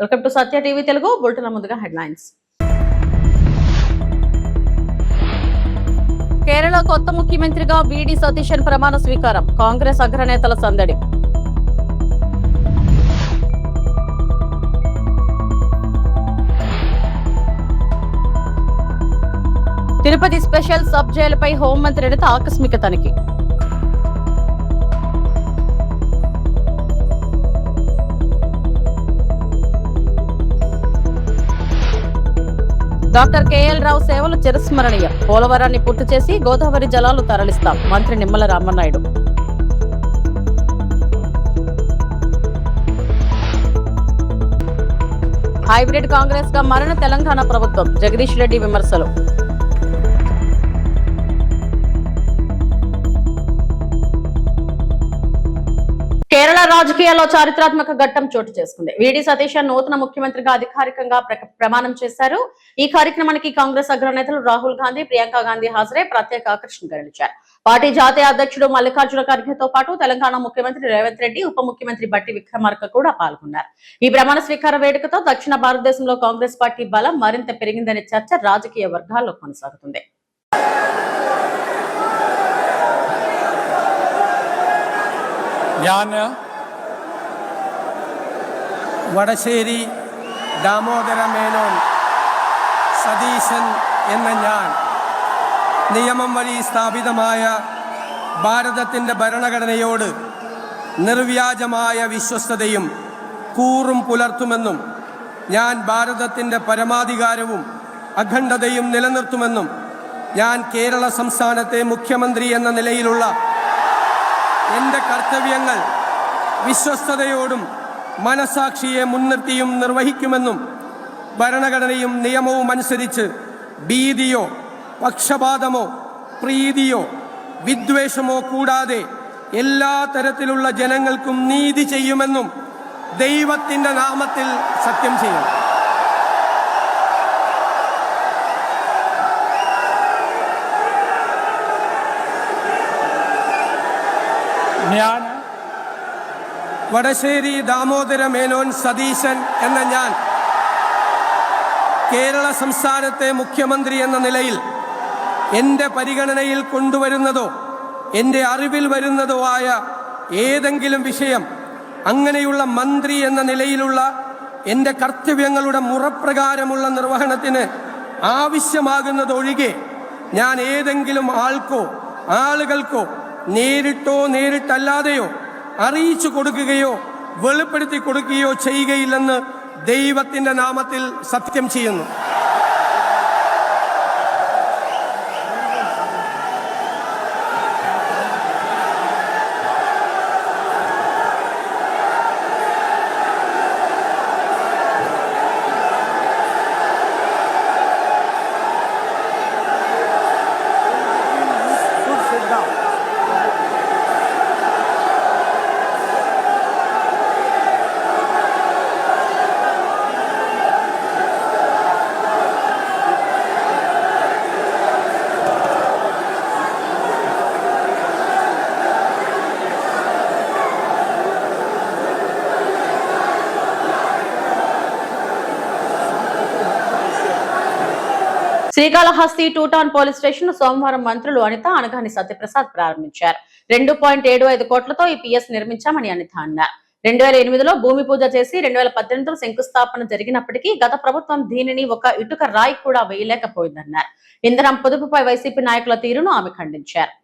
Welcome to Satya TV Telugu. Bulletin ముందుగా headlines. Kerala కొత్త ముఖ్యమంత్రిగా వీడి సతీశన్ ప్రమాణ స్వీకారం. కాంగ్రెస్ అగ్రనేతల సందడి. తిరుపతి స్పెషల్ సబ్ జైలుపై హోంమంత్రి అనిత ఆకస్మిక తనిఖీ. డాక్టర్ కేఎల్ రావు సేవలు చిరస్మరణీయం. పోలవరాన్ని పూర్తి చేసి గోదావరి జలాలు తరలిస్తాం. మంత్రి నిమ్మల రామనాయుడు. హైబ్రిడ్ కాంగ్రెస్ గా మారిన తెలంగాణ ప్రభుత్వం. జగదీష్ రెడ్డి విమర్శలు. కేరళ రాజకీయాల్లో చారిత్రాత్మక ఘట్టం చోటు చేసుకుంది. వీడి సతీశన్ నూతన ముఖ్యమంత్రిగా అధికారికంగా ప్రమాణం చేశారు. ఈ కార్యక్రమానికి కాంగ్రెస్ అగ్రనేతలు రాహుల్ గాంధీ, ప్రియాంక గాంధీ హాజరై ప్రత్యేక ఆకర్షణగా నిలిచారు. పార్టీ జాతీయ అధ్యక్షుడు మల్లికార్జున ఖర్గేతో పాటు తెలంగాణ ముఖ్యమంత్రి రేవంత్ రెడ్డి, ఉప ముఖ్యమంత్రి బట్టి విక్రమార్క కూడా పాల్గొన్నారు. ఈ ప్రమాణ స్వీకార వేడుకతో దక్షిణ భారతదేశంలో కాంగ్రెస్ పార్టీ బలం మరింత పెరిగిందనే చర్చ రాజకీయ వర్గాల్లో కొనసాగుతుంది. ഞാൻ വടശ്ശേരി ദാമോദര മേനോൻ സതീശൻ എന്ന ഞാൻ നിയമം വഴി സ്ഥാപിതമായ ഭാരതത്തിൻ്റെ ഭരണഘടനയോട് നിർവ്യാജമായ വിശ്വസ്തതയും കൂറും പുലർത്തുമെന്നും ഞാൻ ഭാരതത്തിൻ്റെ പരമാധികാരവും അഖണ്ഡതയും നിലനിർത്തുമെന്നും ഞാൻ കേരള സംസ്ഥാനത്തെ മുഖ്യമന്ത്രി എന്ന നിലയിലുള്ള എൻ്റെ കർത്തവ്യങ്ങൾ വിശ്വസ്തയോടും മനസാക്ഷിയെ മുൻനിർത്തിയും നിർവഹിക്കുമെന്നും ഭരണഘടനയും നിയമവും അനുസരിച്ച് ഭീതിയോ പക്ഷപാതമോ പ്രീതിയോ വിദ്വേഷമോ കൂടാതെ എല്ലാ തരത്തിലുള്ള ജനങ്ങൾക്കും നീതി ചെയ്യുമെന്നും ദൈവത്തിൻ്റെ നാമത്തിൽ സത്യം ചെയ്യും. ഞാൻ വടശ്ശേരി ദാമോദര മേനോൻ സതീശൻ എന്ന ഞാൻ കേരള സംസ്ഥാനത്തെ മുഖ്യമന്ത്രി എന്ന നിലയിൽ എൻ്റെ പരിഗണനയിൽ കൊണ്ടുവരുന്നതോ എൻ്റെ അറിവിൽ വരുന്നതോ ആയ ഏതെങ്കിലും വിഷയം അങ്ങനെയുള്ള മന്ത്രി എന്ന നിലയിലുള്ള എൻ്റെ കർത്തവ്യങ്ങളുടെ മുറപ്രകാരമുള്ള നിർവഹണത്തിന് ആവശ്യമാകുന്നതൊഴികെ ഞാൻ ഏതെങ്കിലും ആൾക്കോ ആളുകൾക്കോ നേരിട്ടോ നേരിട്ടല്ലാതെയോ അറിയിച്ചു കൊടുക്കുകയോ വെളിപ്പെടുത്തി കൊടുക്കുകയോ ചെയ്യുകയില്ലെന്ന് ദൈവത്തിൻ്റെ നാമത്തിൽ സത്യം ചെയ്യുന്നു. శ్రీకాళహస్తి 2 టౌన్ పోలీస్ స్టేషన్ సోమవారం మంత్రులు అనిత, అనగాని సత్యప్రసాద్ ప్రారంభించారు. 2.75 కోట్లతో ఈ పిఎస్ నిర్మించామని అనిత అన్నారు. 2008లో భూమి పూజ చేసి 2018లో శంకుస్థాపన జరిగినప్పటికీ గత ప్రభుత్వం దీనిని ఒక ఇటుక రాయి కూడా వేయలేకపోయిందన్నారు. ఇంధనం పొదుపుపై వైసీపీ నాయకుల తీరును ఆమె ఖండించారు.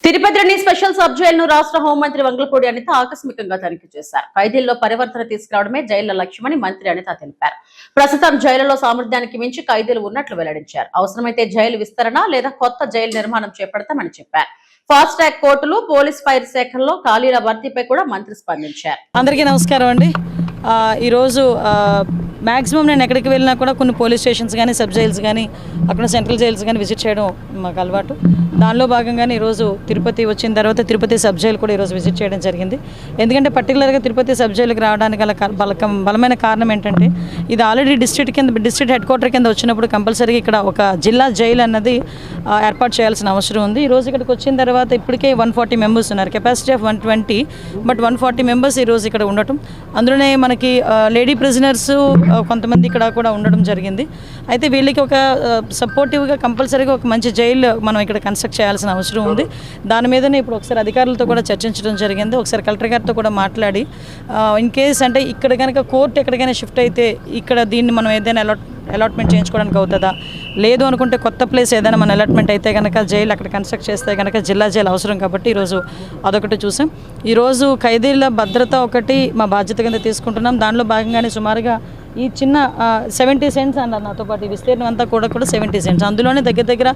తిరుపతిలోని స్పెషల్ సబ్ జైలును రాష్ట్ర హోంమంత్రి వంగలపూడి అనిత ఆకస్మికంగా తనిఖీ చేశారు. ఖైదీల్లో పరివర్తన తీసుకురావడమే జైళ్ల లక్ష్యమని మంత్రి అనిత తెలిపారు. ప్రస్తుతం జైలులో సామర్థ్యానికి మించి ఖైదీలు ఉన్నట్లు వెల్లడించారు. అవసరమైతే జైలు విస్తరణ లేదా కొత్త జైలు నిర్మాణం చేపడతామని చెప్పారు. ఫాస్ట్ ట్రాక్ కోర్టులు, పోలీస్ ఫైర్ శాఖల్లో ఖాళీల భర్తీపై కూడా మంత్రి స్పందించారు. అందరికీ నమస్కారం అండి. ఈరోజు మ్యాక్సిమం నేను ఎక్కడికి వెళ్ళినా కూడా కొన్ని పోలీస్ స్టేషన్స్ కానీ, సబ్ జైల్స్ కానీ, అక్కడ సెంట్రల్ జైల్స్ కానీ విజిట్ చేయడం మాకు అలవాటు. దానిలో భాగంగానే ఈరోజు తిరుపతి వచ్చిన తర్వాత తిరుపతి సబ్ జైలు కూడా ఈరోజు విజిట్ చేయడం జరిగింది. ఎందుకంటే పర్టికులర్గా తిరుపతి సబ్ జైలుకి రావడానికి గల బలమైన కారణం ఏంటంటే, ఇది ఆల్రెడీ డిస్ట్రిక్ట్ హెడ్ క్వార్టర్ కింద వచ్చినప్పుడు కంపల్సరీగా ఇక్కడ ఒక జిల్లా జైలు అన్నది ఏర్పాటు చేయాల్సిన అవసరం ఉంది. ఈరోజు ఇక్కడికి వచ్చిన తర్వాత ఇప్పటికే 140 మెంబర్స్ ఉన్నారు. కెపాసిటీ ఆఫ్ 120, బట్ 140 మెంబర్స్ ఈరోజు ఇక్కడ ఉండటం, అందులోనే మనకి లేడీ ప్రిజనర్స్ కొంతమంది ఇక్కడ కూడా ఉండడం జరిగింది. అయితే వీళ్ళకి ఒక సపోర్టివ్గా కంపల్సరీగా ఒక మంచి జైలు మనం ఇక్కడ కన్స్ట్రక్ట్ చేయాల్సిన అవసరం ఉంది. దాని మీదనే ఇప్పుడు ఒకసారి అధికారులతో కూడా చర్చించడం జరిగింది. ఒకసారి కలెక్టర్ గారితో కూడా మాట్లాడి ఇన్ కేస్ అంటే ఇక్కడ కనుక కోర్టు ఎక్కడికైనా షిఫ్ట్ అయితే ఇక్కడ దీన్ని మనం ఏదైనా అలాట్మెంట్ చేయించుకోవడానికి అవుతుందా, లేదు అనుకుంటే కొత్త ప్లేస్ ఏదైనా మన అలాట్మెంట్ అయితే కనుక జైలు అక్కడ కన్స్ట్రక్ట్ చేస్తే కనుక జిల్లా జైలు అవసరం కాబట్టి ఈరోజు అదొకటి చూసాం. ఈరోజు ఖైదీల భద్రత ఒకటి మా బాధ్యత కింద తీసుకుంటున్నాం. దానిలో భాగంగానే సుమారుగా ఈ చిన్న 70 సెంట్స్ అన్నారు నాతో పాటు, ఈ విస్తీర్ణం అంతా కూడా 70 సెంట్స్, అందులోనే దగ్గర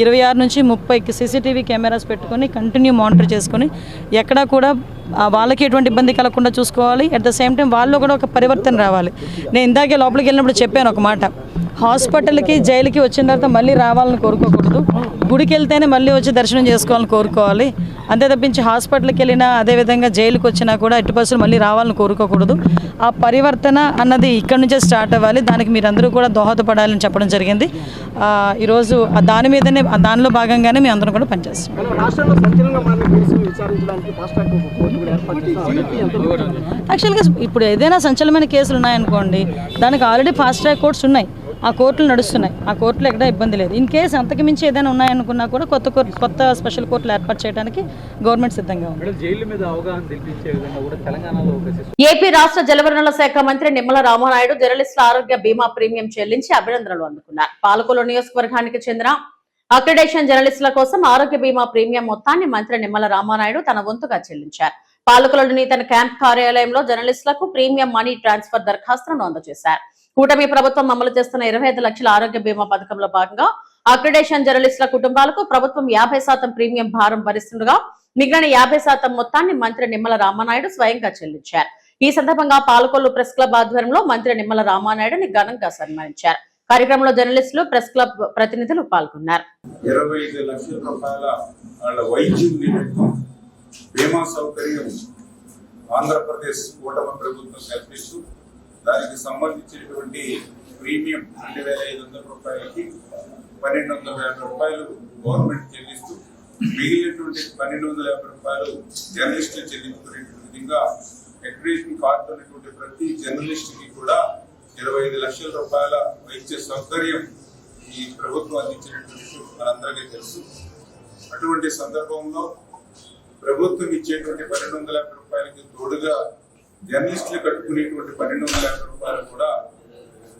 26 నుంచి 30 సీసీటీవీ కెమెరాస్ పెట్టుకొని కంటిన్యూ మానిటర్ చేసుకొని ఎక్కడా కూడా వాళ్ళకి ఎటువంటి ఇబ్బంది కలగకుండా చూసుకోవాలి. అట్ ద సేమ్ టైం వాళ్ళు కూడా ఒక పరివర్తన రావాలి. నేను ఇందాకే లోపలికి వెళ్ళినప్పుడు చెప్పాను ఒక మాట, హాస్పిటల్కి జైలుకి వచ్చిన తర్వాత మళ్ళీ రావాలని కోరుకోకూడదు, గుడికి వెళ్తేనే మళ్ళీ వచ్చి దర్శనం చేసుకోవాలని కోరుకోవాలి. అంతే తప్పించి హాస్పిటల్కి వెళ్ళినా అదేవిధంగా జైలుకి వచ్చినా కూడా ఎట్టి పరిస్థితులు మళ్ళీ రావాలని కోరుకోకూడదు. ఆ పరివర్తన అన్నది ఇక్కడి నుంచే స్టార్ట్ అవ్వాలి. దానికి మీరందరూ కూడా దోహదపడాలని చెప్పడం జరిగింది. ఈరోజు దాని మీదనే దానిలో భాగంగానే మేము అందరం కూడా పనిచేస్తాం. యాక్చువల్గా ఇప్పుడు ఏదైనా సంచలనమైన కేసులు ఉన్నాయనుకోండి, దానికి ఆల్రెడీ ఫాస్ట్ ట్రాక్ కోర్ట్స్ ఉన్నాయి, ఆ కోర్టులు నడుస్తున్నాయి. ఆ కోర్టులో ఎక్కడ ఇబ్బంది లేదు. ఇన్ కేసు అంతకు మించి ఏదైనా ఉన్నాయనుకున్నా కూడా కొత్త స్పెషల్ కోర్టులు ఏర్పాటు చేయడానికి గవర్నమెంట్ సిద్ధంగా ఉంది. ఏపీ రాష్ట్ర జలవనరుల శాఖ మంత్రి నిమ్మల రామానాయుడు జర్నలిస్టుల ఆరోగ్య బీమా ప్రీమియం చెల్లించి అభినందనలు అందుకున్నారు. పాలకొల్లు నియోజకవర్గానికి చెందిన అక్రిడేషన్ జర్నలిస్టుల కోసం ఆరోగ్య బీమా ప్రీమియం మొత్తాన్ని మంత్రి నిమ్మల రామానాయుడు తన వంతుగా చెల్లించారు. పాలకొల్లులోని తన క్యాంప్ కార్యాలయంలో జర్నలిస్టులకు ప్రీమియం మనీ ట్రాన్స్ఫర్ దరఖాస్తులను అందజేశారు. కూటమి ప్రభుత్వం అమలు చేస్తున్న 25 లక్షల ఆరోగ్య బీమా పథకంలో భాగంగా అక్రిడేషన్ జర్నలిస్టుల కుటుంబాలకు ప్రభుత్వం 50% ప్రీమియం భారం భరిస్తుండగా మిగిలిన 50% మొత్తాన్ని మంత్రి నిమ్మల రామానాయుడు స్వయంగా చెల్లించారు. ఈ సందర్భంగా పాలకొల్లు ప్రెస్ క్లబ్ ఆధ్వర్యంలో మంత్రి నిమ్మల రామానాయుడుని ఘనంగా సన్మానించారు. కార్యక్రమంలో జర్నలిస్టులు, ప్రెస్ క్లబ్ ప్రతినిధులు పాల్గొన్నారు. 25 లక్షల రూపాయల వాళ్ళ వైద్యం నిమిత్తం బీమా సౌకర్యం ఆంధ్రప్రదేశ్ కూటమి ప్రభుత్వం కల్పిస్తూ దానికి సంబంధించినటువంటి ప్రీమియం 2500 రూపాయలకి 1250 రూపాయలు గవర్నమెంట్ చెల్లిస్తూ మిగిలినటువంటి 1250 రూపాయలు జర్నలిస్టులు చెల్లించుకునే విధంగా అక్రిడేషన్ కార్డు ఉన్నటువంటి ప్రతి జర్నలిస్టుకి కూడా 25 లక్షల రూపాయల వైద్య సౌకర్యం ఈ ప్రభుత్వం అందించినటువంటి మనందరికీ తెలుసు. అటువంటి సందర్భంలో ప్రభుత్వం ఇచ్చేటువంటి 1250 రూపాయలకి తోడుగా జర్నలిస్టులు కట్టుకునేటువంటి 1250 రూపాయలు కూడా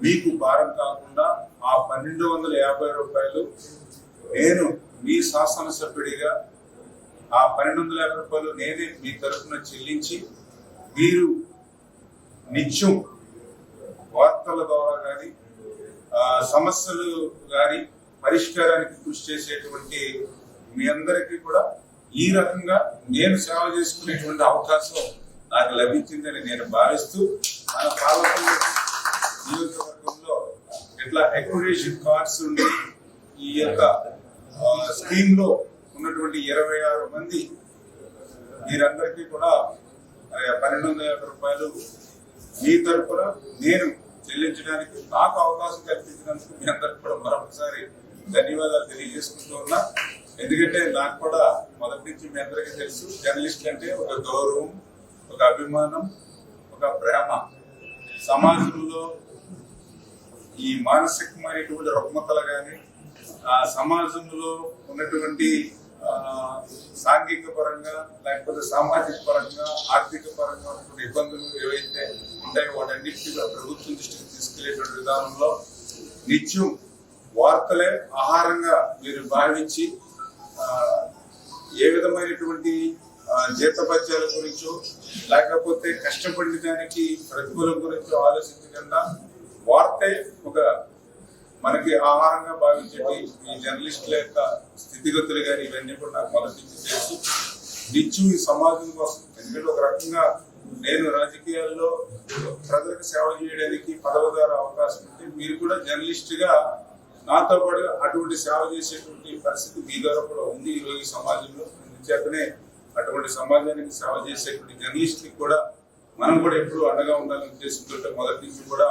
మీకు భారం కాకుండా ఆ 1250 రూపాయలు నేను మీ శాసనసభ్యుడిగా ఆ 1250 రూపాయలు నేనే మీ తరఫున చెల్లించి మీరు నిత్యం వార్తల ద్వారా కానీ సమస్యలు కానీ పరిష్కారానికి కృషి చేసేటువంటి మీ అందరికీ కూడా ఈ రకంగా నేను సేవ చేసుకునేటువంటి అవకాశం నాకు లభించిందని నేను భావిస్తూ మన పాలకొల్లు నియోజకవర్గంలో ఇట్లా అక్రిడేషన్ కార్డ్స్ ఉండి ఈ యొక్క స్కీమ్ లో ఉన్నటువంటి 26 మంది మీరందరికీ కూడా 1250 రూపాయలు మీ తరఫున నేను చెల్లించడానికి నాకు అవకాశం కల్పించినందుకు మీ అందరికి కూడా మరొకసారి ధన్యవాదాలు తెలియజేసుకుంటూ ఉన్నా. ఎందుకంటే నాకు కూడా మొదటి నుంచి మీ అందరికీ తెలుసు, జర్నలిస్ట్ అంటే ఒక గౌరవం, ఒక అభిమానం, ఒక ప్రేమ. సమాజంలో ఈ మానసికమైనటువంటి రుగ్మతలు కానీ ఆ సమాజంలో ఉన్నటువంటి సాంఘిక పరంగా లేకపోతే సామాజిక పరంగా ఆర్థిక పరంగా ఉన్నటువంటి ఇబ్బందులు ఏవైతే ఉంటాయో వాటన్నిటికీ ప్రభుత్వం దృష్టికి తీసుకెళ్లేటువంటి విధానంలో నిత్యం వార్తలే ఆహారంగా మీరు భావించి ఏ విధమైనటువంటి జీతభత్యాల గురించో లేకపోతే కష్టపడిన దానికి ప్రతిఫలం గురించో ఆలోచించకుండా వార్తే ఒక మనకి ఆహారంగా భావించేటి ఈ జర్నలిస్టుల యొక్క స్థితిగతులు కానీ ఇవన్నీ కూడా నాకు మొదటి నుంచి తెలుసు. నిత్యం ఈ సమాజం కోసం, ఎందుకంటే ఒక రకంగా నేను రాజకీయాల్లో ప్రజలకు సేవ చేయడానికి పదవి ద్వారా అవకాశం ఉంటే మీరు కూడా జర్నలిస్ట్ గా నాతో పాటు అటువంటి సేవ చేసేటువంటి పరిస్థితి మీ ద్వారా కూడా ఉంది ఈరోజు ఈ సమాజంలో. చేతనే అటువంటి సమాజానికి సేవ చేసేటువంటి జర్నలిస్ట్ కి కూడా మనం కూడా ఎప్పుడు అండగా ఉండాలని ఉద్దేశంతో మొదటి నుంచి కూడా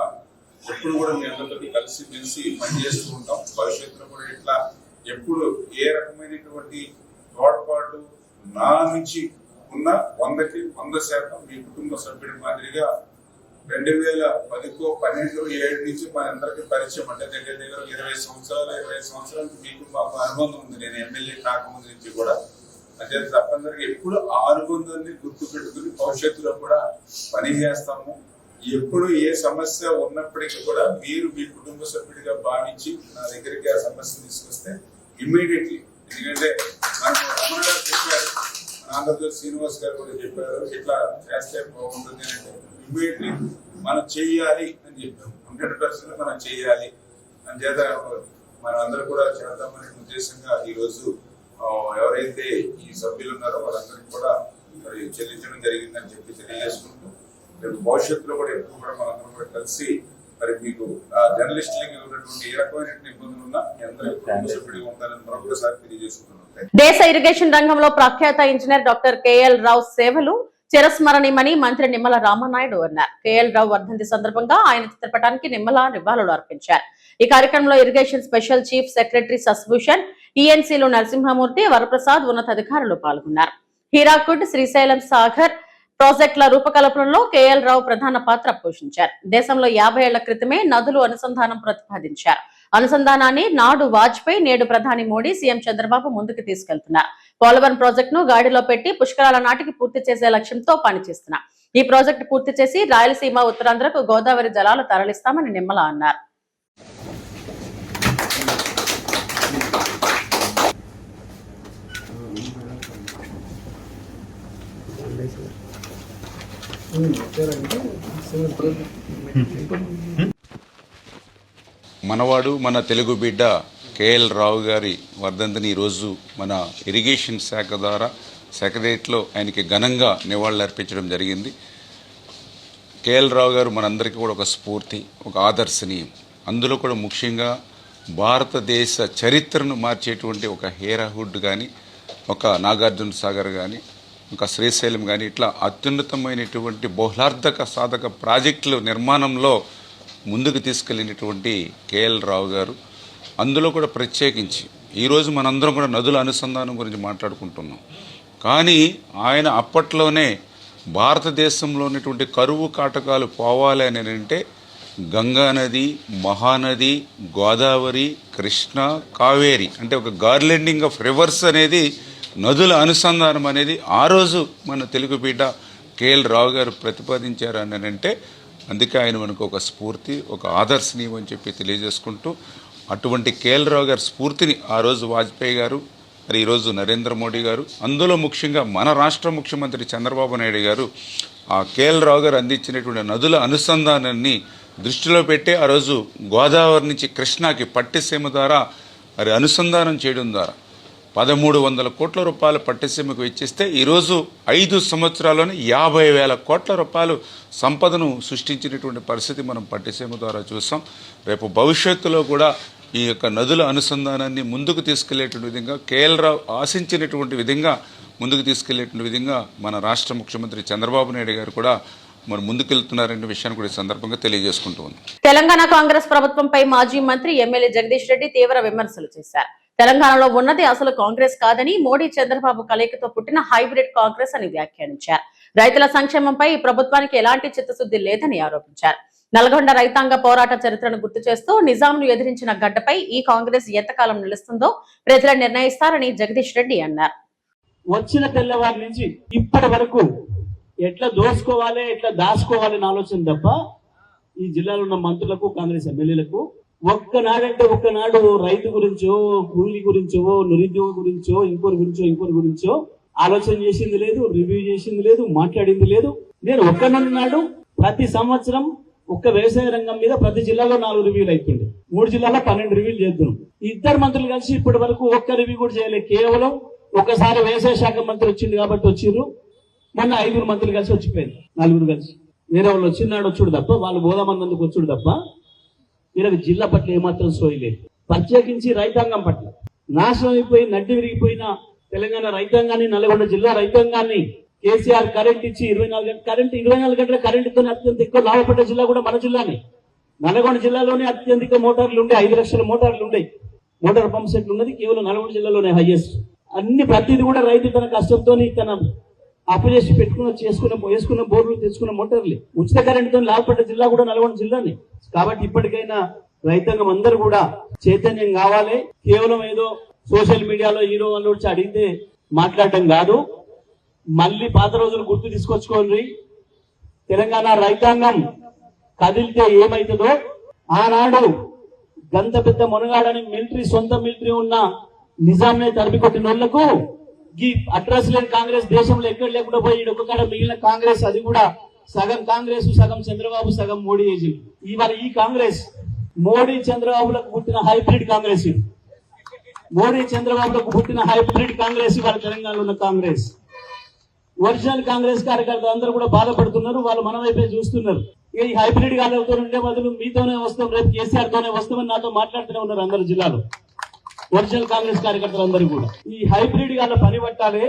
ఎప్పుడు కూడా మీ అందరితో కలిసి మెలిసి పనిచేస్తూ ఉంటాం. భవిష్యత్తులో కూడా ఇట్లా ఎప్పుడు ఏ రకమైనటువంటి తోడ్పాటు నా నుంచి ఉన్న 100కి 100% మీ కుటుంబ సభ్యుడి మాదిరిగా 2010 12 7 నుంచి మనందరికీ పరిచయం, అంటే దగ్గర 20 సంవత్సరాలు మీకు మాకు అనుబంధం ఉంది. నేను ఎమ్మెల్యే కాకముందు నుంచి కూడా అంటే తప్పనిసరిగా ఎప్పుడు ఆ అనుబంధాన్ని గుర్తు పెట్టుకుని భవిష్యత్తులో కూడా పని చేస్తాము. ఎప్పుడు ఏ సమస్య ఉన్నప్పటికీ కూడా మీరు మీ కుటుంబ సభ్యుడిగా భావించి నా దగ్గరికి ఆ సమస్యను తీసుకొస్తే ఇమ్మీడియట్లీ, ఎందుకంటే మనకు రమణ గారు చెప్పారు, ఆంధ్రప్రదేశ్ శ్రీనివాస్ గారు కూడా చెప్పారు, ఇట్లా చేస్తే బాగుంటుంది అంటే ఇమ్మీడియట్లీ మనం చెయ్యాలి అని చెప్పాం. 100% మనం చెయ్యాలి అని చేత మనం అందరూ కూడా చేద్దామనే ఉద్దేశంగా ఈరోజు ఎవరైతే ఈ సభ్యులు ఉన్నారో వాళ్ళందరికీ కూడా మరి చెల్లించడం జరిగిందని చెప్పి తెలియజేసుకుంటూ రేపు భవిష్యత్తులో కూడా ఎప్పుడు కూడా మనందరం కూడా కలిసి మరి మీకు జర్నలిస్టులకి ఉన్నటువంటి ఏ రకమైన ఇబ్బందులు ఉన్నా అందరూ కుటుంబ సభ్యుడిగా ఉండాలని మరొకసారి తెలియజేసుకుంటున్నాం. దేశ ఇరిగేషన్ రంగంలో ప్రఖ్యాత ఇంజనీర్ డాక్టర్ కేఎల్ రావు సేవలు చిరస్మరణీయమని మంత్రి నిమ్మల రామనాయుడు అన్నారు. కేఎల్ రావు వర్ధంతి సందర్భంగా ఆయన చిత్రపటానికి నిమ్మల నివాళులు అర్పించారు. ఈ కార్యక్రమంలో irrigation special chief secretary Sashibhushan, ఈఎన్సీలు నరసింహమూర్తి, వరప్రసాద్ ఉన్నతాధికారులు పాల్గొన్నారు. హీరాకుడ్, శ్రీశైలం సాగర్ ప్రాజెక్టుల రూపకల్పనలో కేఎల్ రావు ప్రధాన పాత్ర పోషించారు. దేశంలో 50 ఏళ్ల క్రితమే నదులు అనుసంధానం ప్రతిపాదించారు. అనుసంధానాన్ని నాడు వాజ్పేయి, నేడు ప్రధాని మోడీ, సీఎం చంద్రబాబు ముందుకు తీసుకెళ్తున్నారు. పోలవరం ప్రాజెక్టును గాడిలో పెట్టి పుష్కరాల నాటికి పూర్తి చేసే లక్ష్యంతో పనిచేస్తున్నారు. ఈ ప్రాజెక్టు పూర్తి చేసి రాయలసీమ, ఉత్తరాంధ్రకు గోదావరి జలాలు తరలిస్తామని నిమ్మల అన్నారు. మనవాడు మన తెలుగు బిడ్డ కేఎల్ రావు గారి వర్ధంతిని ఈరోజు మన ఇరిగేషన్ శాఖ ద్వారా సెక్రటరియట్లో ఆయనకి ఘనంగా నివాళులర్పించడం జరిగింది. కేఎల్ రావు గారు మనందరికీ కూడా ఒక స్ఫూర్తి, ఒక ఆదర్శనీయం. అందులో కూడా ముఖ్యంగా భారతదేశ చరిత్రను మార్చేటువంటి ఒక హీరాహుడ్ కానీ, ఒక నాగార్జున సాగర్ కానీ, ఒక శ్రీశైలం కానీ, ఇట్లా అత్యున్నతమైనటువంటి బహుళార్థక సాధక ప్రాజెక్టుల నిర్మాణంలో ముందుకు తీసుకెళ్ళినటువంటి కేఎల్ రావు గారు. అందులో కూడా ప్రత్యేకించి ఈరోజు మనందరం కూడా నదుల అనుసంధానం గురించి మాట్లాడుకుంటున్నాం. కానీ ఆయన అప్పట్లోనే భారతదేశంలో ఉన్నటువంటి కరువు కాటకాలు పోవాలి అని అంటే గంగా నది, మహానది, గోదావరి, కృష్ణ, కావేరి అంటే ఒక గార్లెండింగ్ ఆఫ్ రివర్స్ అనేది, నదుల అనుసంధానం అనేది ఆ రోజు మన తెలుగు బిడ్డ కేఎల్ రావు గారు ప్రతిపాదించారు అని అంటే అందుకే ఆయన మనకు ఒక స్ఫూర్తి, ఒక ఆదర్శనీయం అని చెప్పి తెలియజేసుకుంటూ, అటువంటి కేఎల్ రావు గారి స్ఫూర్తిని ఆ రోజు వాజ్పేయి గారు, మరి ఈరోజు నరేంద్ర మోడీ గారు, అందులో ముఖ్యంగా మన రాష్ట్ర ముఖ్యమంత్రి చంద్రబాబు నాయుడు గారు ఆ కేఎల్ రావు గారు అందించినటువంటి నదుల అనుసంధానాన్ని దృష్టిలో పెట్టి ఆ రోజు గోదావరి నుంచి కృష్ణాకి పట్టిసీమ ద్వారా మరి అనుసంధానం చేయడం ద్వారా 1300 కోట్ల రూపాయలు పట్టిసీమకు వెచ్చిస్తే ఈరోజు 5 సంవత్సరాల్లోనే 50,000 కోట్ల రూపాయలు సంపదను సృష్టించినటువంటి పరిస్థితి మనం పట్టిసీమ ద్వారా చూసాం. రేపు భవిష్యత్తులో కూడా ఈ యొక్క నదుల అనుసంధానాన్ని ముందుకు తీసుకెళ్లేటువంటి విధంగా కేఎల్ రావు ఆశించినటువంటి విధంగా ముందుకు తీసుకెళ్లేటువంటి విధంగా మన రాష్ట్ర ముఖ్యమంత్రి చంద్రబాబు నాయుడు గారు కూడా మరి ముందుకెళ్తున్నారనే విషయాన్ని కూడా ఈ సందర్భంగా తెలియజేసుకుంటూ ఉన్నాం. తెలంగాణ కాంగ్రెస్ ప్రభుత్వంపై మాజీ మంత్రి ఎమ్మెల్యే జగదీష్ రెడ్డి తీవ్ర విమర్శలు చేశారు. తెలంగాణలో ఉన్నది అసలు కాంగ్రెస్ కాదని, మోడీ చంద్రబాబు కలయికతో పుట్టిన హైబ్రిడ్ కాంగ్రెస్ అని వ్యాఖ్యానించారు. రైతుల సంక్షేమంపై ఈ ప్రభుత్వానికి ఎలాంటి చిత్తశుద్ధి లేదని ఆరోపించారు. నల్గొండ రైతాంగ పోరాట చరిత్రను గుర్తు చేస్తూ నిజాంను ఎదిరించిన గడ్డపై ఈ కాంగ్రెస్ ఎంతకాలం నిలుస్తుందో ప్రజలు నిర్ణయిస్తారని జగదీష్ రెడ్డి అన్నారు. వచ్చిన తెల్లవారి నుంచి ఇప్పటి వరకు ఎట్లా దోసుకోవాలి, ఎట్లా దాచుకోవాలని ఆలోచన తప్ప ఈ జిల్లాలో ఉన్న మంత్రులకు, కాంగ్రెస్ ఎమ్మెల్యేలకు ఒక్కనాడంటే ఒక్కనాడు రైతు గురించో, కూలి గురించో, నిరుద్యోగ గురించో, ఇంకోరి గురించో ఆలోచన చేసింది లేదు, రివ్యూ చేసింది లేదు, మాట్లాడింది లేదు. నేను ఒక్కనన్నాడు ప్రతి సంవత్సరం ఒక్క వ్యవసాయ రంగం మీద ప్రతి జిల్లాలో 4 రివ్యూలు అవుతుండే, 3 జిల్లాలో 12 రివ్యూలు చేద్దాం. ఇద్దరు మంత్రులు కలిసి ఇప్పటి వరకు ఒక్క రివ్యూ కూడా చేయలేదు. కేవలం ఒకసారి వ్యవసాయ శాఖ మంత్రి వచ్చింది కాబట్టి వచ్చిర్రు. మొన్న 5 మంత్రులు కలిసి వచ్చిపోయారు, 4 కలిసి. వేరే వాళ్ళు వచ్చినాడు వచ్చుడు తప్ప, వాళ్ళు బోధమన్నందుకు వచ్చుడు తప్ప వీళ్ళకి జిల్లా పట్ల ఏమాత్రం సోయలేదు. ప్రత్యేకించి రైతాంగం పట్ల నాశనం అయిపోయి నడ్డి విరిగిపోయిన తెలంగాణ రైతాంగాన్ని, నల్గొండ జిల్లా రైతాంగాన్ని కేసీఆర్ కరెంట్ ఇచ్చి 24 గంటల కరెంటుతో అత్యంత ఎక్కువ లాభపడ్డ జిల్లా కూడా మన జిల్లానే. నల్గొండ జిల్లాలోనే అత్యధిక మోటార్లు ఉండే, 5 లక్షల మోటార్లు ఉండే, మోటార్ పంప్ సెట్లు ఉన్నది కేవలం నల్గొండ జిల్లాలోనే హైయెస్ట్. ప్రతిది కూడా రైతు తన కష్టంతో తన అప్పు చేసి వేసుకున్న బోర్లు తెచ్చుకున్న మోటార్లే. ఉచిత కరెంటుతో లాభపడ్డ జిల్లా కూడా నల్గొండ జిల్లానే. కాబట్టి ఇప్పటికైనా రైతాంగం అందరూ కూడా చైతన్యం కావాలి. కేవలం ఏదో సోషల్ మీడియాలో హీరో వాళ్ళు వచ్చి అడిగితే మాట్లాడటం కాదు. మళ్ళీ పాత రోజులు గుర్తు తీసుకొచ్చుకోండి. తెలంగాణ రైతాంగం కదిలితే ఏమైతుందో, ఆనాడు గంత పెద్ద మునగాడని సొంత మిలిటరీ ఉన్న నిజాంనే తరిమి కొట్టిన వాళ్లకు ఈ అడ్రస్ లేని కాంగ్రెస్ దేశంలో ఎక్కడ లేకుండా పోయి ఒక్కకాడ మిగిలిన కాంగ్రెస్, అది కూడా సగం కాంగ్రెస్, సగం చంద్రబాబు, సగం మోడీ ఏజీ. ఇవాళ ఈ కాంగ్రెస్ మోడీ చంద్రబాబులకు పుట్టిన హైబ్రిడ్ కాంగ్రెస్. మోడీ చంద్రబాబులకు పుట్టిన హైబ్రిడ్ కాంగ్రెస్ ఇవాళ తెలంగాణలో ఉన్న కాంగ్రెస్. ఒరిజినల్ కాంగ్రెస్ కార్యకర్తలు అందరూ కూడా బాధపడుతున్నారు. వాళ్ళు మన వైపే చూస్తున్నారు. ఈ హైబ్రిడ్ గాలితో ఉండే బదులు మీతోనే వస్తాం, రేపు కేసీఆర్ తోనే వస్తామని నాతో మాట్లాడుతూనే ఉన్నారు అందరు జిల్లాలో ఒరిజినల్ కాంగ్రెస్ కార్యకర్తలు అందరూ కూడా. ఈ హైబ్రిడ్ గాల పని పట్టాలి,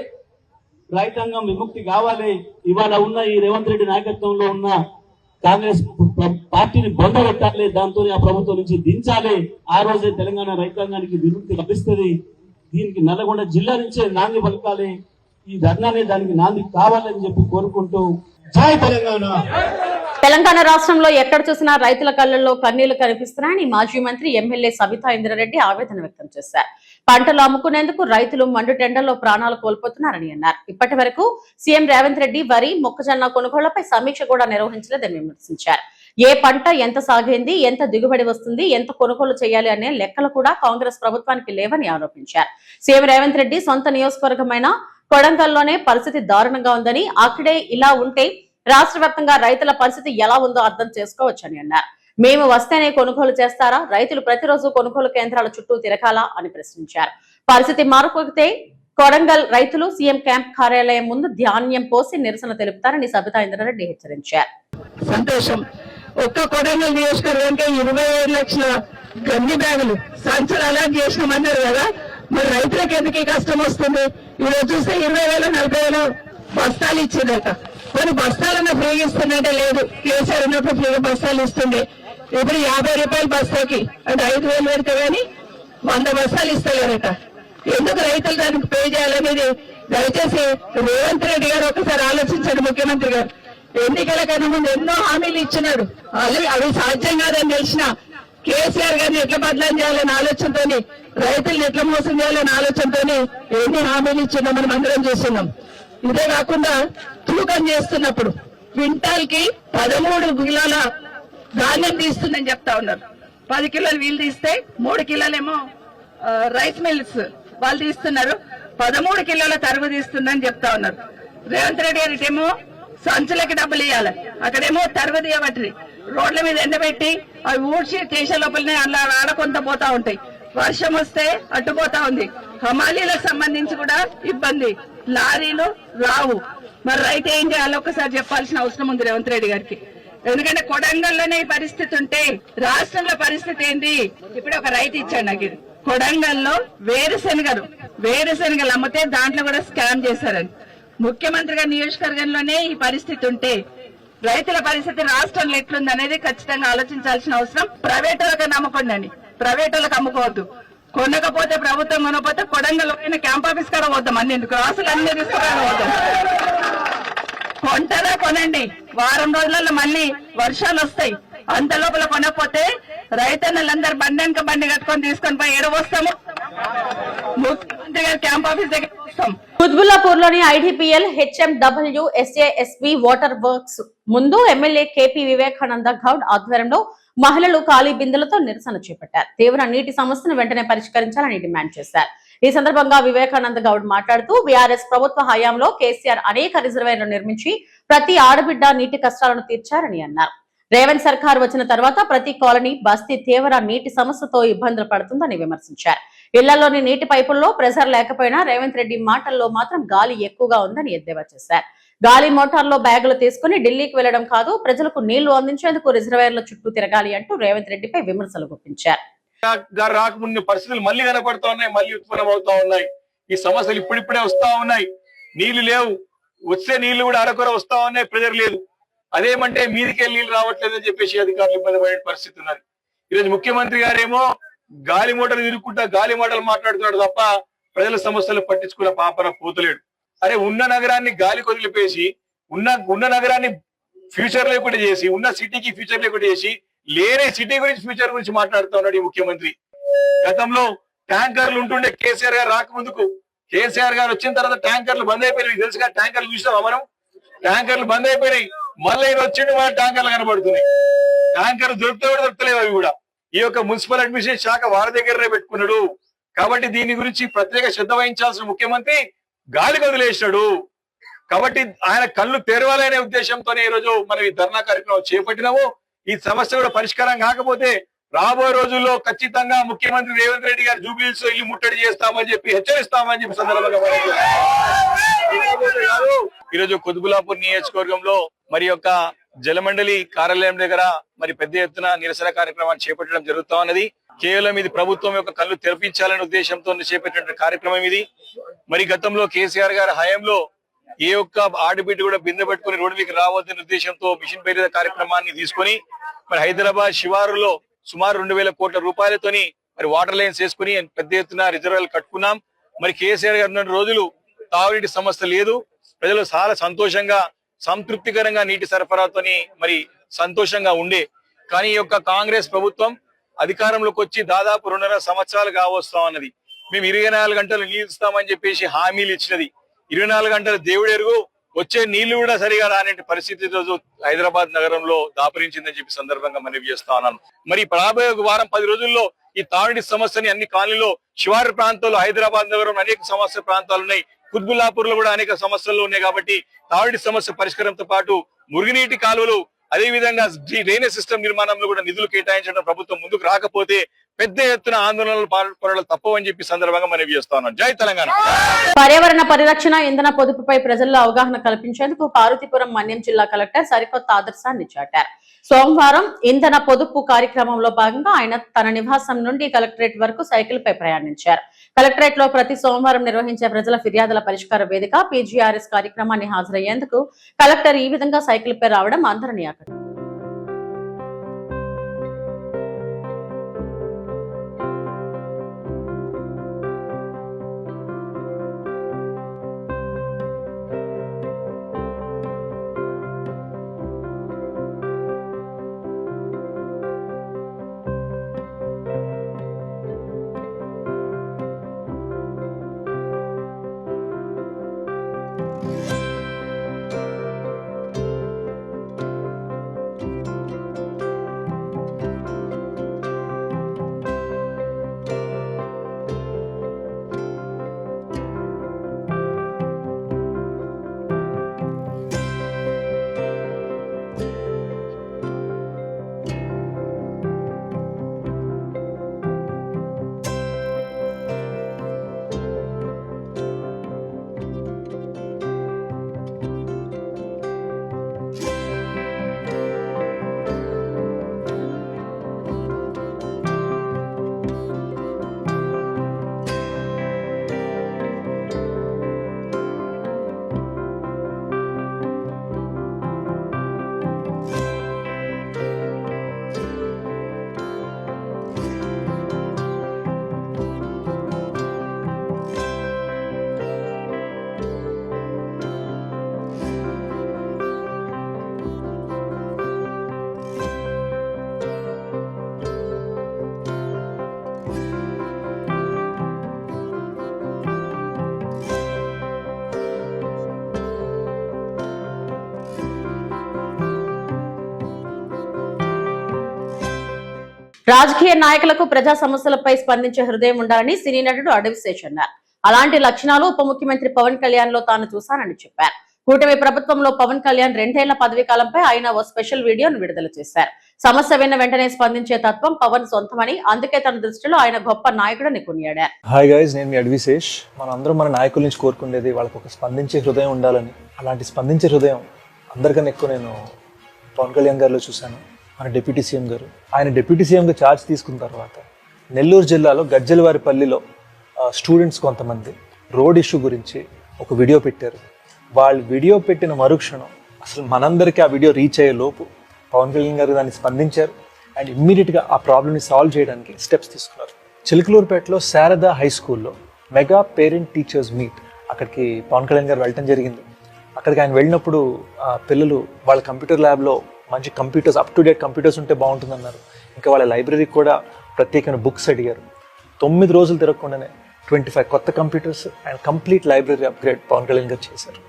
రైతాంగం విముక్తి కావాలి. ఇవాళ ఉన్న ఈ రేవంత్ రెడ్డి నాయకత్వంలో ఉన్న కాంగ్రెస్ పార్టీని బొందబెట్టాలి, దాంతో ఆ ప్రభుత్వం నుంచి దించాలి. ఆ రోజే తెలంగాణ రైతాంగానికి విముక్తి లభిస్తుంది. దీనికి నల్గొండ జిల్లా నుంచే నాంది పలకాలి. ఈ ధర్నానే దానికి నాంది కావాలని చెప్పి కోరుకుంటూ జై తెలంగాణ. తెలంగాణ రాష్ట్రంలో ఎక్కడ చూసినా రైతుల కళ్ళల్లో కన్నీళ్లు కనిపిస్తున్నాయని మాజీ మంత్రి ఎమ్మెల్యే సబితా ఇంద్రారెడ్డి ఆవేదన వ్యక్తం చేశారు. పంటలు అమ్ముకునేందుకు రైతులు మండు టెండర్లో ప్రాణాలు కోల్పోతున్నారని అన్నారు. ఇప్పటి వరకు సీఎం రేవంత్ రెడ్డి వరి, మొక్కజొన్న కొనుగోళ్లపై సమీక్ష కూడా నిర్వహించలేదని విమర్శించారు. ఏ పంట ఎంత సాగైంది, ఎంత దిగుబడి వస్తుంది, ఎంత కొనుగోలు చేయాలి అనే లెక్కలు కూడా కాంగ్రెస్ ప్రభుత్వానికి లేవని ఆరోపించారు. సీఎం రేవంత్ రెడ్డి సొంత నియోజకవర్గమైన కొడంగల్లోనే పరిస్థితి దారుణంగా ఉందని, అక్కడే ఇలా ఉంటే రాష్ట్ర వ్యాప్తంగా రైతుల పరిస్థితి ఎలా ఉందో అర్థం చేసుకోవచ్చని అన్నారు. మేము వస్తేనే కొనుగోలు చేస్తారా, రైతులు ప్రతిరోజు కొనుగోలు కేంద్రాల చుట్టూ తిరగాలా అని ప్రశ్నించారు. పరిస్థితి మారకపోతే కొడంగల్ రైతులు సీఎం క్యాంప్ కార్యాలయం ముందు ధాన్యం పోసి నిరసన తెలుపుతారని సబితా ఇంద్రారెడ్డి హెచ్చరించారు. సంతోషం. ఒక్క కొడంగల్ నియోజకవర్గానికి 25 లక్షల గంజి బ్యాగులు సంచులు అలాట్ చేసినామన్నారు కదా, మరి రైతులకు ఎందుకు కష్టం వస్తుంది? ఈరోజు చూస్తే 20,000, 40,000 బస్తాలు ఇచ్చిందట. కొన్ని బస్తాలన్నా ఫ్రీగా ఇస్తుందంటే లేదు. కేసీఆర్ ఉన్నప్పుడు ఫ్రీగా బస్తాలు ఇస్తుండే. ఇప్పుడు 50 రూపాయలు బస్తాకి, అంటే 5,000 పెడితే గానీ 100 బస్తాలు ఇస్తలేరట. ఎందుకు రైతులు దానికి పే చేయాలనేది దయచేసి రేవంత్ రెడ్డి గారు ఒకసారి ఆలోచించండి. ముఖ్యమంత్రి గారు ఎన్నికల కన్నా ముందు ఎన్నో హామీలు ఇచ్చినాడు. అవి సాధ్యం కాదని తెలిసిన కేసీఆర్ గారిని ఎట్లా బదలాం చేయాలనే ఆలోచనతో, రైతులను ఎట్లా మోసం చేయాలనే ఆలోచనతో ఎన్ని హామీలు ఇచ్చినా మనం అందరం చూస్తున్నాం. ఇదే కాకుండా తూకం చేస్తున్నప్పుడు క్వింటాల్ కి 13 కిలోల ధాన్యం తీస్తుందని చెప్తా ఉన్నారు. 10 కిలోలు వీళ్ళు తీస్తే 3 కిలోలేమో రైస్ మిల్స్ వాళ్ళు తీస్తున్నారు. 13 కిలోల తరుగు తీస్తుందని చెప్తా ఉన్నారు. రేవంత్ రెడ్డి గారికేమో సంచులకి డబ్బులు ఇవ్వాలి, అక్కడేమో తరుగు తీయబట్టి రోడ్ల మీద ఎండబెట్టి అవి ఊడ్చి చేసే లోపలనే అలా ఆడకొంత పోతా ఉంటాయి. వర్షం వస్తే అడ్డుపోతా ఉంది. హమాలీలకు సంబంధించి కూడా ఇబ్బంది, లారీలు రావు. మరి రైతు ఏం చేయాలో ఒకసారి చెప్పాల్సిన అవసరం ఉంది రేవంత్ రెడ్డి గారికి. ఎందుకంటే కొడంగల్లోనే ఈ పరిస్థితి ఉంటే రాష్ట్రంలో పరిస్థితి ఏంటి? ఇప్పుడు ఒక రైతు ఇచ్చాడు నాకు ఇది. కొడంగల్లో వేరుశెనగలు అమ్మితే దాంట్లో కూడా స్కామ్ చేశారని. ముఖ్యమంత్రి గారి నియోజకవర్గంలోనే ఈ పరిస్థితి ఉంటే రైతుల పరిస్థితి రాష్ట్రంలో ఎట్లుంది అనేది ఖచ్చితంగా ఆలోచించాల్సిన అవసరం. ప్రైవేట్ వాళ్ళకి నమ్మకండి, ప్రైవేట్ వాళ్ళకి అమ్ముకోవద్దు. కొనకపోతే ప్రభుత్వం కొనకపోతే కొడంగల్ క్యాంప్ ఆఫీస్ కూడా పోతాం. అన్ని ఎందుకు అసలు అన్ని తీసుకురావడం పోతాం. కొంటారా కొనండి, వారం రోజులలో మళ్ళీ వర్షాలు వస్తాయి. అంత లోపల కొనకపోతే రైతన్నలందరూ బండి కట్టుకొని తీసుకొని పోయి ఏడవస్తాము. ముఖ్యమంత్రి గారు క్యాంప్ ఆఫీస్ దగ్గర కుత్బుల్లాపూర్ లోని ఐడిపిఎల్ హెచ్ఎండబ్ల్యూ ఎస్ఏఎస్పి వాటర్ వర్క్స్ ముందు ఎమ్మెల్యే కేపీ వివేకానంద గౌడ్ ఆధ్వర్యంలో మహిళలు ఖాళీ బిందెలతో నిరసన చేపట్టారు. తీవ్ర నీటి సమస్యను వెంటనే పరిష్కరించాలని డిమాండ్ చేశారు. ఈ సందర్భంగా వివేకానంద గౌడ్ మాట్లాడుతూ బీఆర్ఎస్ ప్రభుత్వ హయాంలో కేసీఆర్ అనేక రిజర్వాయర్లు నిర్మించి ప్రతి ఆడబిడ్డ నీటి కష్టాలను తీర్చారని అన్నారు. రేవంత్ సర్కార్ వచ్చిన తర్వాత ప్రతి కాలనీ బస్తీ తీవ్ర నీటి సమస్యతో ఇబ్బందులు పడుతుందని విమర్శించారు. ఇళ్లలోని నీటి పైపుల్లో ప్రెషర్ లేకపోయినా రేవంత్ రెడ్డి మాటల్లో మాత్రం గాలి ఎక్కువగా ఉందని ఎద్దేవా చేశారు. గాలి మోటార్లో బ్యాగులు తీసుకుని ఢిల్లీకి వెళ్లడం కాదు, ప్రజలకు నీళ్లు అందించేందుకు రిజర్వాయర్ల చుట్టూ తిరగాలి అంటూ రేవంత్ రెడ్డిపై విమర్శలు గుప్పించారు. రాకముందు పరిస్థితులు మళ్ళీ కనపడుతూ ఉన్నాయి, మళ్ళీ ఉత్పన్నం అవుతా ఉన్నాయి. ఈ సమస్యలు ఇప్పుడిప్పుడే వస్తా ఉన్నాయి. నీళ్లు లేవు, వచ్చే నీళ్లు కూడా అరకొర వస్తా ఉన్నాయి, ప్రెజర్ లేదు. అదేమంటే మీదికెళ్ళి నీళ్లు రావట్లేదని చెప్పేసి అధికారులు ఇబ్బంది పడే పరిస్థితి ఉన్నది. ఈరోజు ముఖ్యమంత్రి గారేమో గాలి మోటార్లు తిరుగుకుంటా గాలి మాటలు మాట్లాడుతున్నాడు తప్ప ప్రజల సమస్యలు పట్టించుకున్న పాపన పోతలేడు. అరే ఉన్న నగరాన్ని గాలి కొదిలిపేసి ఉన్న నగరాన్ని ఫ్యూచర్ లేకుండా చేసి ఉన్న సిటీకి ఫ్యూచర్ లేకుండా చేసి లేని సిటీ గురించి ఫ్యూచర్ గురించి మాట్లాడుతూ ఉన్నాడు ఈ ముఖ్యమంత్రి. గతంలో ట్యాంకర్లు ఉంటుండే కేసీఆర్ గారు రాకముందుకు. కేసీఆర్ గారు వచ్చిన తర్వాత ట్యాంకర్లు బంద్ అయిపోయినాయి. తెలుసుగా ట్యాంకర్లు చూసామా మనం? ట్యాంకర్లు బంద్ అయిపోయినాయి. మళ్ళీ ఈయన వచ్చిండు మన ట్యాంకర్లు కనబడుతున్నాయి. ట్యాంకర్లు దొరుకుతలేవు అవి కూడా. ఈ యొక్క మున్సిపల్ అడ్మినిస్ట్రేషన్ శాఖ వారి దగ్గరనే పెట్టుకున్నాడు. కాబట్టి దీని గురించి ప్రత్యేక శ్రద్ధ వహించాల్సిన ముఖ్యమంత్రి గాలికి వదిలేశాడు. కాబట్టి ఆయన కళ్ళు తెరవాలనే ఉద్దేశంతోనే ఈ రోజు మనం ఈ ధర్నా కార్యక్రమం చేపట్టినాము. ఈ సమస్య కూడా పరిష్కారం కాకపోతే రాబోయే రోజుల్లో ఖచ్చితంగా ముఖ్యమంత్రి రేవంత్ రెడ్డి గారు జూబ్లీహిల్స్ ఇల్లు ముట్టడి చేస్తామని చెప్పి హెచ్చరిస్తామని చెప్పి సందర్భంగా ఈరోజు కుత్బుల్లాపూర్ నియోజకవర్గంలో మరి యొక్క జలమండలి కార్యాలయం దగ్గర మరి పెద్ద ఎత్తున నిరసన కార్యక్రమాన్ని చేపట్టడం జరుగుతా ఉన్నది. కేవలం ఇది ప్రభుత్వం యొక్క కళ్ళు తెరిపించాలనే ఉద్దేశంతో చేపట్టిన కార్యక్రమం ఇది. మరి గతంలో కేసీఆర్ గారి హయాంలో ఏ ఒక్క ఆడబిడ్డ కూడా బిందె పట్టుకుని రోడ్డు మీకు రావద్దనే ఉద్దేశంతో మిషన్ పేరు కార్యక్రమాన్ని తీసుకుని మరి హైదరాబాద్ శివారులో సుమారు 2,000 కోట్ల రూపాయలతోని మరి వాటర్ లైన్స్ వేసుకుని పెద్ద ఎత్తున రిజర్వాయర్లు కట్టుకున్నాం. మరి కేసీఆర్ గారు ఉన్న రోజులు తాగునీటి సమస్య లేదు. ప్రజలు చాలా సంతోషంగా సంతృప్తికరంగా నీటి సరఫరాతోని మరి సంతోషంగా ఉండే. కానీ ఈ యొక్క కాంగ్రెస్ ప్రభుత్వం అధికారంలోకి వచ్చి దాదాపు 2.5 సంవత్సరాలు కావస్తా ఉన్నది. మేము 24 గంటలు నీళ్ళు ఇస్తామని చెప్పేసి హామీలు ఇచ్చినది. 24 గంటలు దేవుడు ఎరుగు, వచ్చే నీళ్లు కూడా సరిగా రాని పరిస్థితి రోజు హైదరాబాద్ నగరంలో దాపరించిందని చెప్పి సందర్భంగా మనవి చేస్తా ఉన్నాను. మరి రాబోయే వారం 10 రోజుల్లో ఈ తాగునీటి సమస్యని అన్ని కాలనీలో శివారు ప్రాంతాల్లో హైదరాబాద్ నగరంలో అనేక సమస్య ప్రాంతాలు ఉన్నాయి. కుత్బుల్లాపూర్ లో కూడా అనేక సమస్యలు ఉన్నాయి. కాబట్టి తాగునీటి సమస్య పరిష్కారంతో పాటు మురుగునీటి కాలువలు అదే విధంగా డ్రైనేజ్ సిస్టమ్ నిర్మాణంలో కూడా నిధులు కేటాయించడం ప్రభుత్వం ముందుకు రాకపోతే పెద్ద ఎత్తున ఆందోళనలు పాల్పడడం తప్పవని చెప్పి సందర్భంగా మనవి చేస్తా ఉన్నాం. జై తెలంగాణ. పర్యావరణ పరిరక్షణ, ఇంధన పొదుపుపై ప్రజల్లో అవగాహన కల్పించేందుకు పార్వతీపురం మన్యం జిల్లా కలెక్టర్ సరికొత్త ఆదర్శాన్ని చాటారు. సోమవారం ఇంధన పొదుపు కార్యక్రమంలో భాగంగా ఆయన తన నివాసం నుండి కలెక్టరేట్ వరకు సైకిల్ పై ప్రయాణించారు. కలెక్టరేట్ లో ప్రతి సోమవారం నిర్వహించే ప్రజల ఫిర్యాదుల పరిష్కార వేదిక పీజీఆర్ఎస్ కార్యక్రమాన్ని హాజరయ్యేందుకు కలెక్టర్ ఈ విధంగా సైకిల్ పై రావడం అందరినీ ఆకట్టుకుంది. రాజకీయ నాయకులకు ప్రజా సమస్యలపై స్పందించే హృదయం ఉండాలని సినీ నటుడు అడవిశేష్ అన్నారు. అలాంటి లక్షణాలు ఉప ముఖ్యమంత్రి పవన్ కళ్యాణ్ లో తాను చూశానని చెప్పారు. కూటమి ప్రభుత్వంలో పవన్ కళ్యాణ్ 2 ఏళ్ల పదవీ కాలంపై ఆయన ఓ స్పెషల్ వీడియోను విడుదల చేశారు. సమస్య విన్న వెంటనే స్పందించే తత్వం పవన్ సొంతమని, అందుకే తన దృష్టిలో ఆయన గొప్ప నాయకుడని కొనియాడారు. హాయ్ గైస్, నేను మీ అడ్విశేష్. మనందరం మన నాయకుల నుంచి కోరుకునేది వాళ్ళకి ఒక స్పందించే హృదయం ఉండాలని. అలాంటి స్పందించే హృదయం అందరికన్నా ఎక్కువ నేను పవన్ కళ్యాణ్ గారిలో చూశాను. మన డిప్యూటీ సీఎం గారు, ఆయన డిప్యూటీ సీఎంగా ఛార్జ్ తీసుకున్న తర్వాత నెల్లూరు జిల్లాలో గజ్జలవారిపల్లిలో స్టూడెంట్స్ కొంతమంది రోడ్ ఇష్యూ గురించి ఒక వీడియో పెట్టారు. వాళ్ళు వీడియో పెట్టిన మరుక్షణం అసలు మనందరికీ ఆ వీడియో రీచ్ అయ్యే లోపు పవన్ కళ్యాణ్ గారు దాన్ని స్పందించారు అండ్ ఇమ్మీడియట్గా ఆ ప్రాబ్లమ్ని సాల్వ్ చేయడానికి స్టెప్స్ తీసుకున్నారు. చిలకలూరుపేటలో శారదా హై స్కూల్లో మెగా పేరెంట్ టీచర్స్ మీట్, అక్కడికి పవన్ కళ్యాణ్ గారు వెళ్ళటం జరిగింది. అక్కడికి ఆయన వెళ్ళినప్పుడు పిల్లలు వాళ్ళ కంప్యూటర్ ల్యాబ్లో మంచి computers, up to date computers ఉంటే బాగుంటుందన్నారు. ఇంకా వాళ్ళ లైబ్రరీకి కూడా ప్రత్యేకమైన బుక్స్ అడిగారు. 9 రోజులు తిరగకుండానే 25 కొత్త computers and complete library upgrade Pawan Kalyan గారు చేశారు.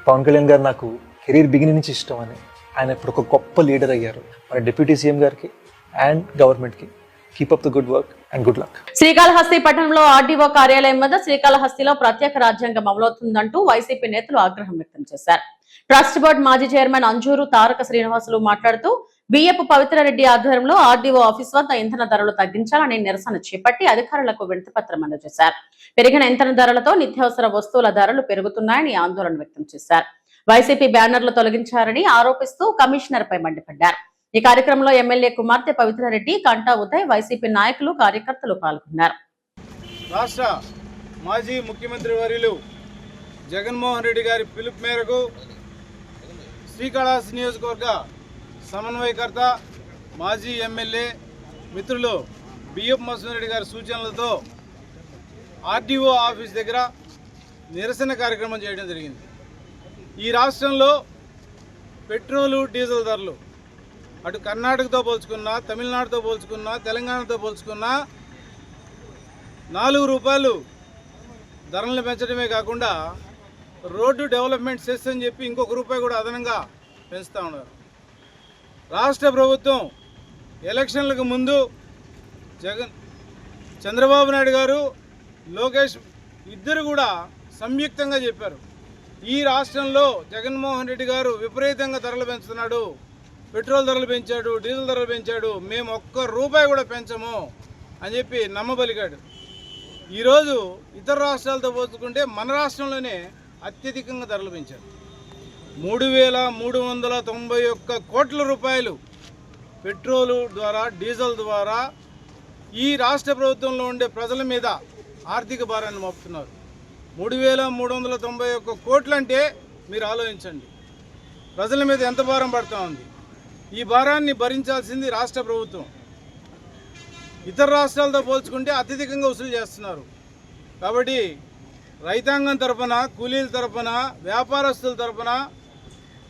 పవన్ కళ్యాణ్ గారు నాకు కెరీర్ బిగినింగ్ నుంచి ఇష్టం అని, ఆయన ఇప్పుడు ఒక గొప్ప లీడర్ అయ్యారు. మన డిప్యూటీ సీఎం గారికి అండ్ గవర్నమెంట్కి keep up the good work and good luck. Srikalahasti పట్టణంలో ఆర్డీఓ కార్యాలయం వద్ద శ్రీకాళహస్తిలో ప్రత్యేక రాజ్యాంగం అమలవుతుందంటూ వైసీపీ నేతలు ఆగ్రహం వ్యక్తం చేశారు. ట్రస్ట్ బోర్డు మాజీ చైర్మన్ అంజూరు తారక శ్రీనివాసులు మాట్లాడుతూ బియ్యపు పవిత్రారెడ్డి ఆధ్వర్యంలో ఆర్డీఓ ఆఫీస్ వద్ద ఇంధన ధరలు తగ్గించాలని నిరసన చేపట్టి అధికారులకు వినతిపత్రం అందజేశారు. పెరిగిన ఇంధన ధరలతో నిత్యావసర వస్తువుల ధరలు పెరుగుతున్నాయని ఆందోళన వ్యక్తం చేశారు. వైసీపీ బ్యానర్లు తొలగించారని ఆరోపిస్తూ కమిషనర్ పై మండిపడ్డారు. ఈ కార్యక్రమంలో ఎమ్మెల్యే కుమార్తె పవిత్రారెడ్డి, కంటా ఉదయ్, వైసీపీ నాయకులు, కార్యకర్తలు పాల్గొన్నారు. రాష్ట్ర మాజీ ముఖ్యమంత్రి వర్యులు జగన్మోహన్ రెడ్డి గారి పిలుపు మేరకు శ్రీకాళహస్తి నియోజకవర్గ సమన్వయకర్త, మాజీ ఎమ్మెల్యే మిత్రులు బియ్యపు మసూద్ రెడ్డి గారి సూచనలతో ఆర్డీఓ ఆఫీస్ దగ్గర నిరసన కార్యక్రమం చేయడం జరిగింది. ఈ రాష్ట్రంలో పెట్రోలు, డీజిల్ ధరలు అటు కర్ణాటకతో పోల్చుకున్నా, తమిళనాడుతో పోల్చుకున్నా, తెలంగాణతో పోల్చుకున్నా 4 రూపాయలు ధరలను పెంచడమే కాకుండా రోడ్డు డెవలప్మెంట్ సెస్ అని చెప్పి ఇంకొక రూపాయి కూడా అదనంగా పెంచుతూ ఉన్నారు. రాష్ట్ర ప్రభుత్వం ఎలక్షన్లకు ముందు చంద్రబాబు నాయుడు గారు, లోకేష్ ఇద్దరు కూడా సంయుక్తంగా చెప్పారు, ఈ రాష్ట్రంలో జగన్మోహన్ రెడ్డి గారు విపరీతంగా ధరలు పెంచుతున్నాడు, పెట్రోల్ ధరలు పెంచాడు, డీజిల్ ధరలు పెంచాడు, మేము ఒక్క రూపాయి కూడా పెంచము అని చెప్పి నమ్మబలిగాడు. ఈరోజు ఇతర రాష్ట్రాలతో పోల్చుకుంటే మన రాష్ట్రంలోనే అత్యధికంగా ధరలు పెంచారు. 3,391 కోట్ల రూపాయలు పెట్రోలు ద్వారా, డీజిల్ ద్వారా ఈ రాష్ట్ర ప్రభుత్వంలో ఉండే ప్రజల మీద ఆర్థిక భారాన్ని మోపుతున్నారు. 3,391 కోట్లు అంటే మీరు ఆలోచించండి, ప్రజల మీద ఎంత భారం పడుతూ ఉంది. ఈ భారాన్ని భరించాల్సింది రాష్ట్ర ప్రభుత్వం. ఇతర రాష్ట్రాలతో పోల్చుకుంటే అత్యధికంగా వసూలు చేస్తున్నారు. కాబట్టి రైతాంగం తరఫున, కూలీల తరఫున, వ్యాపారస్తుల తరఫున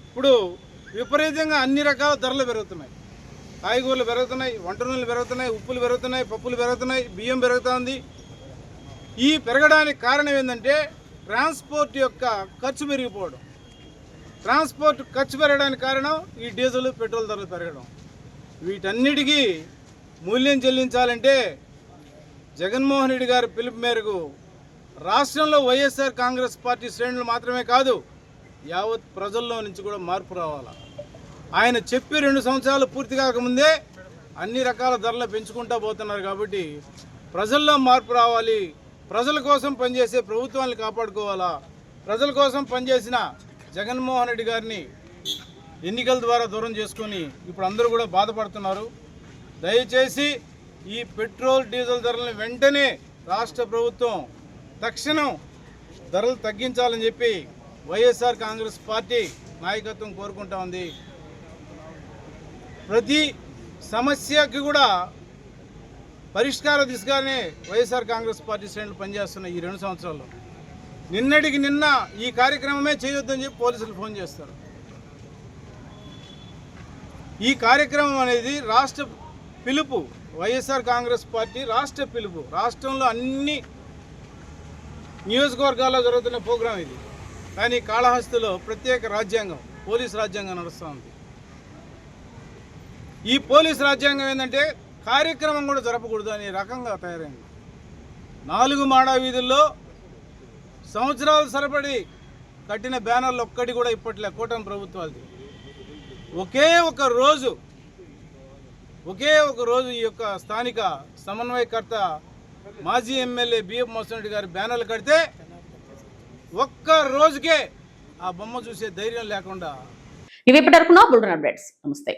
ఇప్పుడు విపరీతంగా అన్ని రకాల ధరలు పెరుగుతున్నాయి. కాయగూరలు పెరుగుతున్నాయి, వంట నూనెలు పెరుగుతున్నాయి, ఉప్పులు పెరుగుతున్నాయి, పప్పులు పెరుగుతున్నాయి, బియ్యం పెరుగుతుంది. ఈ పెరగడానికి కారణం ఏంటంటే ట్రాన్స్పోర్ట్ యొక్క ఖర్చు పెరిగిపోవడం. ట్రాన్స్పోర్ట్ ఖర్చు పెరగడానికి కారణం ఈ డీజిల్, పెట్రోల్ ధరలు పెరగడం. వీటన్నిటికీ మూల్యం చెల్లించాలంటే జగన్మోహన్ రెడ్డి గారి పిలుపు మేరకు రాష్ట్రంలో వైఎస్ఆర్ కాంగ్రెస్ పార్టీ శ్రేణులు మాత్రమే కాదు, యావత్ ప్రజల్లో నుంచి కూడా మార్పు రావాలా. ఆయన చెప్పి 2 సంవత్సరాలు పూర్తి కాకముందే అన్ని రకాల ధరలు పెంచుకుంటూ పోతున్నారు. కాబట్టి ప్రజల్లో మార్పు రావాలి. ప్రజల కోసం పనిచేసే ప్రభుత్వాన్ని కాపాడుకోవాలా. ప్రజల కోసం పనిచేసిన జగన్మోహన్ రెడ్డి గారిని ఎన్నికల ద్వారా దూరం చేసుకొని ఇప్పుడు అందరూ కూడా బాధపడుతున్నారు. దయచేసి ఈ పెట్రోల్, డీజిల్ ధరలను వెంటనే రాష్ట్ర ప్రభుత్వం తక్షణం ధరలు తగ్గించాలని చెప్పి వైఎస్ఆర్ కాంగ్రెస్ పార్టీ నాయకత్వం కోరుకుంటా ఉంది. ప్రతి సమస్యకి కూడా పరిష్కార దిశగానే వైఎస్ఆర్ కాంగ్రెస్ పార్టీ శ్రేణులు పనిచేస్తున్న ఈ 2 సంవత్సరాల్లో నిన్నటికి నిన్న ఈ కార్యక్రమమే చేయొద్దని చెప్పి పోలీసులు ఫోన్ చేస్తారు. ఈ కార్యక్రమం అనేది రాష్ట్ర పిలుపు, వైఎస్ఆర్ కాంగ్రెస్ పార్టీ రాష్ట్ర పిలుపు. రాష్ట్రంలో అన్ని నియోజకవర్గాల్లో జరుగుతున్న ప్రోగ్రాం ఇది. కానీ కాళహస్తిలో ప్రత్యేక రాజ్యాంగం, పోలీస్ రాజ్యాంగం నడుస్తూ ఉంది. ఈ పోలీస్ రాజ్యాంగం ఏంటంటే కార్యక్రమం కూడా జరపకూడదు అనే రకంగా తయారైంది. 4 మాడా వీధుల్లో సంవత్సరాలు సరిపడి కట్టిన బ్యానర్లు ఒక్కటి కూడా ఇప్పట్లే కూటమి ప్రభుత్వాలది. ఒకే ఒక రోజు ఈ యొక్క స్థానిక సమన్వయకర్త మాజీ ఎమ్మెల్యే బిఎఫ్ మోసరెడ్డి గారి బ్యానర్లు కడితే ఒక్క రోజుకే ఆ బొమ్మ చూసే ధైర్యం లేకుండా. ఇవి ఇప్పటివరకు నా బులెటిన్ అప్డేట్స్. నమస్తే.